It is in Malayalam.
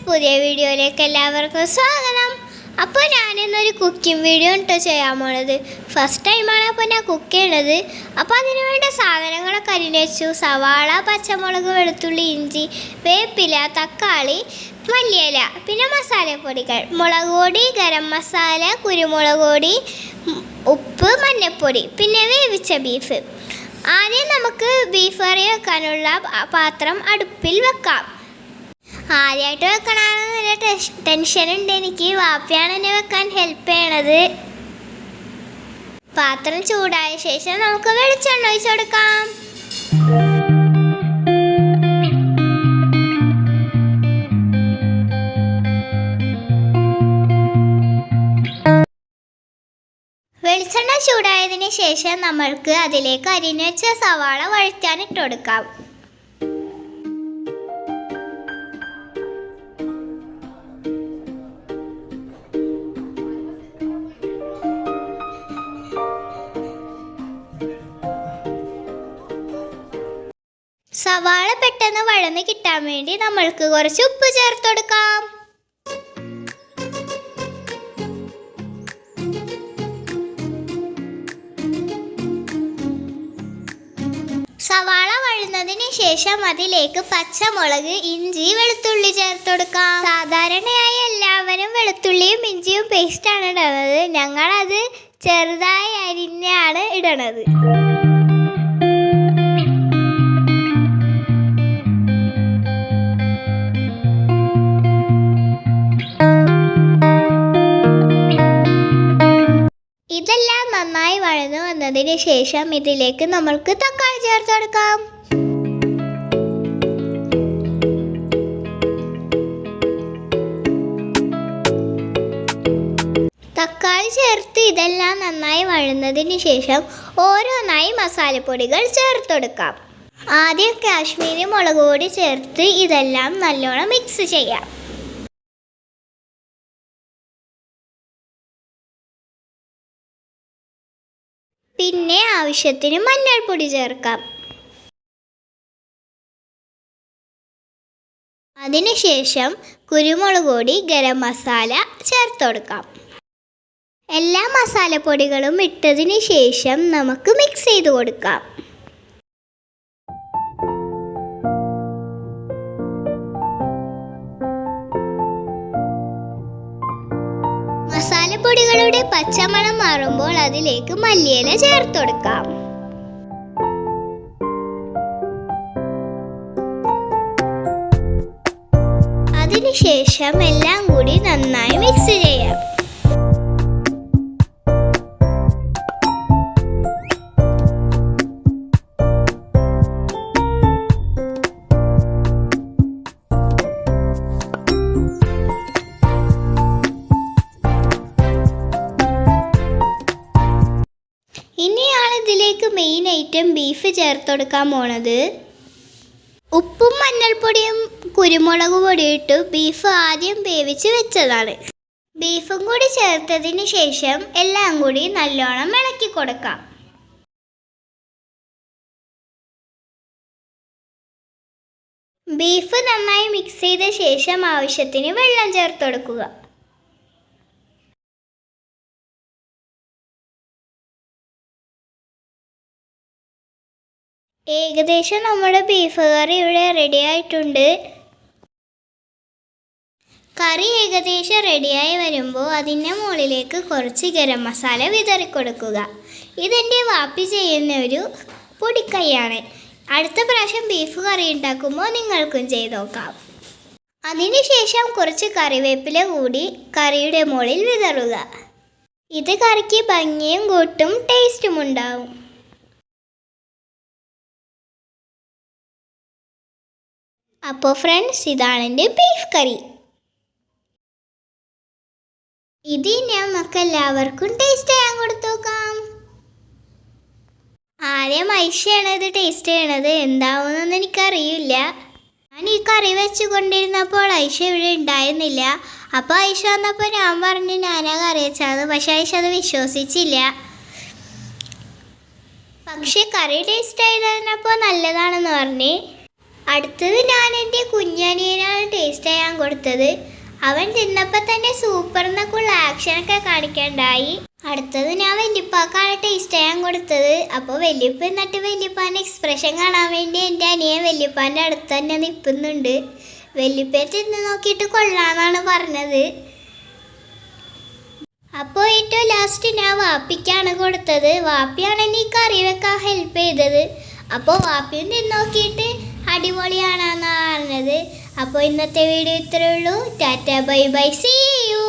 പുതിയ വീഡിയോയിലേക്ക് എല്ലാവർക്കും സ്വാഗതം. അപ്പോൾ ഞാനിന്നൊരു കുക്കിംഗ് വീഡിയോ കേട്ടോ ചെയ്യാൻ പോണത്. ഫസ്റ്റ് ടൈമാണ് അപ്പോൾ ഞാൻ കുക്ക് ചെയ്യണത്. അപ്പോൾ അതിന് വേണ്ട സാധനങ്ങളൊക്കെ അരിഞ്ഞു വെച്ചു. സവാള, പച്ചമുളക്, വെളുത്തുള്ളി, ഇഞ്ചി, വേപ്പില, തക്കാളി, മല്ലിയില, പിന്നെ മസാലപ്പൊടികൾ, മുളക് പൊടി, ഗരം മസാല, കുരുമുളക് പൊടി, ഉപ്പ്, മഞ്ഞൾപ്പൊടി, പിന്നെ വേവിച്ച ബീഫ്. ആദ്യം നമുക്ക് ബീഫ് കറി വെക്കാനുള്ള പാത്രം അടുപ്പിൽ വെക്കാം. ആദ്യമായിട്ട് വെക്കണമെന്ന് നല്ല ടെൻഷൻ ഉണ്ട് എനിക്ക്. വാപ്പയാണ് എന്നെ വെക്കാൻ ഹെൽപ്പ് ചെയ്യണത്. പാത്രം ചൂടായ ശേഷം നമുക്ക് വെളിച്ചെണ്ണ ഒഴിച്ചു കൊടുക്കാം. വെളിച്ചെണ്ണ ചൂടായതിന് ശേഷം നമ്മൾക്ക് അതിലേക്ക് അരിഞ്ഞു വെച്ച സവാള വഴറ്റാൻ ഇട്ട് കൊടുക്കാം. സവാള പെട്ടെന്ന് വഴന്ന് കിട്ടാൻ വേണ്ടി നമ്മൾക്ക് കുറച്ച് ഉപ്പ് ചേർത്ത് കൊടുക്കാം. സവാള വഴുന്നതിന് ശേഷം അതിലേക്ക് പച്ചമുളക്, ഇഞ്ചി, വെളുത്തുള്ളി ചേർത്ത് കൊടുക്കാം. സാധാരണയായി എല്ലാവരും വെളുത്തുള്ളിയും ഇഞ്ചിയും പേസ്റ്റാണ് ഇടുന്നത്. ഞങ്ങളത് ചെറുതായി അരിഞ്ഞാണ് ഇടണത്. ഇതെല്ലാം നന്നായി വഴന്നു വന്നതിന് ശേഷം ഇതിലേക്ക് നമ്മൾക്ക് തക്കാളി ചേർത്ത് കൊടുക്കാം. തക്കാളി ചേർത്ത് ഇതെല്ലാം നന്നായി വഴന്നതിന് ശേഷം ഓരോന്നായി മസാലപ്പൊടികൾ ചേർത്ത് കൊടുക്കാം. ആദ്യം കാശ്മീരി മുളക് പൊടി ചേർത്ത് ഇതെല്ലാം നല്ലോണം മിക്സ് ചെയ്യാം. പിന്നെ ആവശ്യത്തിന് മഞ്ഞൾപ്പൊടി ചേർക്കാം. അതിനുശേഷം കുരുമുളക് പൊടി, ഗരം മസാല ചേർത്ത് കൊടുക്കാം. എല്ലാ മസാലപ്പൊടികളും ഇട്ടതിന് ശേഷം നമുക്ക് മിക്സ് ചെയ്ത് കൊടുക്കാം. മസാലപ്പൊടികളുടെ പച്ചമണം മാറുമ്പോൾ അതിലേക്ക് മല്ലിയില ചേർത്ത് കൊടുക്കാം. അതിനുശേഷം എല്ലാം കൂടി നന്നായി മിക്സ് ചെയ്യാം. ഇനിയാണ് ഇതിലേക്ക് മെയിൻ ഐറ്റം ബീഫ് ചേർത്ത് കൊടുക്കാൻ പോണത്. ഉപ്പും മഞ്ഞൾപ്പൊടിയും കുരുമുളക് പൊടിയും ഇട്ട് ബീഫ് ആദ്യം വേവിച്ച് വെച്ചതാണ്. ബീഫും കൂടി ചേർത്തതിന് ശേഷം എല്ലാം കൂടി നല്ലോണം ഇളക്കി കൊടുക്കാം. ബീഫ് നന്നായി മിക്സ് ചെയ്ത ശേഷം ആവശ്യത്തിന് വെള്ളം ചേർത്ത് കൊടുക്കുക. ഏകദേശം നമ്മുടെ ബീഫ് കറി ഇവിടെ റെഡി ആയിട്ടുണ്ട്. കറി ഏകദേശം റെഡിയായി വരുമ്പോൾ അതിൻ്റെ മുകളിലേക്ക് കുറച്ച് ഗരം മസാല വിതറി കൊടുക്കുക. ഇതെൻ്റെ വാപ്പി ചെയ്യുന്ന ഒരു പൊടിക്കൈയാണ്. അടുത്ത പ്രാവശ്യം ബീഫ് കറി ഉണ്ടാക്കുമ്പോൾ നിങ്ങൾക്കും ചെയ്ത് നോക്കാം. അതിനുശേഷം കുറച്ച് കറിവേപ്പില കൂടി കറിയുടെ മുകളിൽ വിതറുക. ഇത് കറിക്ക് ഭംഗിയും കൂട്ടും ടേസ്റ്റും ഉണ്ടാവും. അപ്പോൾ ഫ്രണ്ട്സ്, ഇതാണ് എൻ്റെ ബീഫ് കറി. ഇത് നമുക്ക് എല്ലാവർക്കും ടേസ്റ്റ് ചെയ്യാൻ കൊടുത്തു നോക്കാം. ആദ്യം ഐഷയാണ് ഇത് ടേസ്റ്റ് ചെയ്യണത്. എന്താവുമെന്നൊന്നും എനിക്കറിയില്ല. ഞാൻ ഈ കറി വെച്ച് കൊണ്ടിരുന്നപ്പോൾ ഐഷ ഇവിടെ ഉണ്ടായിരുന്നില്ല. അപ്പോൾ ഐഷ വന്നപ്പോൾ ഞാൻ പറഞ്ഞു ഞാനാ കറി വെച്ചത്. പക്ഷെ ഐഷ അത് വിശ്വസിച്ചില്ല. പക്ഷെ കറി ടേസ്റ്റ് ആയി തന്നപ്പോൾ നല്ലതാണെന്ന് പറഞ്ഞ് അടുത്തത് ഞാൻ എൻ്റെ കുഞ്ഞനിയനാണ് ടേസ്റ്റ് ചെയ്യാൻ കൊടുത്തത്. അവൻ തിന്നപ്പോൾ തന്നെ സൂപ്പർ എന്നൊക്കെയുള്ള ആക്ഷനൊക്കെ കാണിക്കണ്ടായി. അടുത്തത് ഞാൻ വല്യപ്പാക്കാണ് ടേസ്റ്റ് ചെയ്യാൻ കൊടുത്തത്. അപ്പോൾ വല്യപ്പ എന്നിട്ട് വല്യപ്പാൻ്റെ എക്സ്പ്രഷൻ കാണാൻ വേണ്ടി എൻ്റെ അനിയൻ വല്യപ്പാൻ്റെ അടുത്ത് തന്നെ നിൽക്കുന്നുണ്ട്. വല്യപ്പയെ തിന്ന് നോക്കിയിട്ട് കൊള്ളാമെന്നാണ് പറഞ്ഞത്. അപ്പോൾ ഏറ്റവും ലാസ്റ്റ് ഞാൻ വാപ്പിക്കാണ് കൊടുത്തത്. വാപ്പിയാണ് എന്നെ ഈ കറി വെക്കാൻ ഹെൽപ്പ് ചെയ്തത്. അപ്പോൾ വാപ്പിയും തിന്ന് നോക്കിയിട്ട് അടിപൊളിയാണെന്നാണ് പറഞ്ഞത്. അപ്പോൾ ഇന്നത്തെ വീഡിയോ ഇത്രയേ ഉള്ളൂ. Tata bye bye, see U.